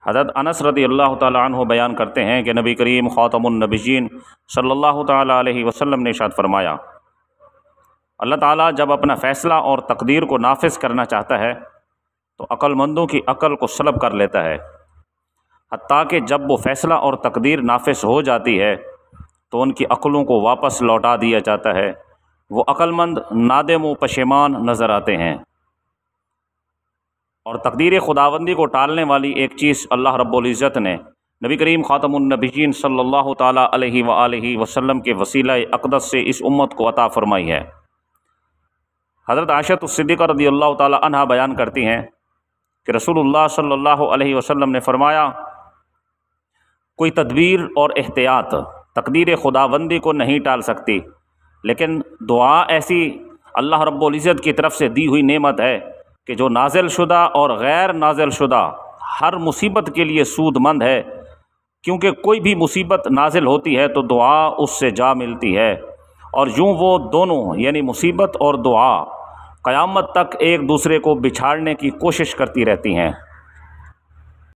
حضرت انس رضی اللہ تعالیٰ عنہ بیان کرتے ہیں کہ نبی کریم خاتم النبیین صلی اللہ تعالیٰ علیہ وسلم نے ارشاد فرمایا، اللہ تعالیٰ جب اپنا فیصلہ اور تقدیر کو نافذ کرنا چاہتا ہے تو عقل مندوں کی عقل کو سلب کر لیتا ہے، حتیٰ کہ جب وہ فیصلہ اور تقدیر نافذ ہو جاتی ہے تو ان کی عقلوں کو واپس لوٹا دیا جاتا ہے، وہ عقل مند نادم و پشیمان نظر آتے ہیں۔ اور تقدیر خداوندی کو ٹالنے والی ایک چیز اللہ رب العزت نے نبی کریم خاتم النبیین صلی اللہ تعالیٰ علیہ وآلہ وسلم کے وسیلہ اقدس سے اس امت کو عطا فرمائی ہے۔ حضرت عائشہ الصدیقہ رضی اللہ تعالیٰ عنہا بیان کرتی ہیں کہ رسول اللہ صلی اللہ علیہ وسلم نے فرمایا، کوئی تدبیر اور احتیاط تقدیر خداوندی کو نہیں ٹال سکتی، لیکن دعا ایسی اللہ رب العزت کی طرف سے دی ہوئی نعمت ہے کہ جو نازل شدہ اور غیر نازل شدہ ہر مصیبت کے لیے سود مند ہے، کیونکہ کوئی بھی مصیبت نازل ہوتی ہے تو دعا اس سے جا ملتی ہے، اور یوں وہ دونوں یعنی مصیبت اور دعا قیامت تک ایک دوسرے کو بچھاڑنے کی کوشش کرتی رہتی ہیں۔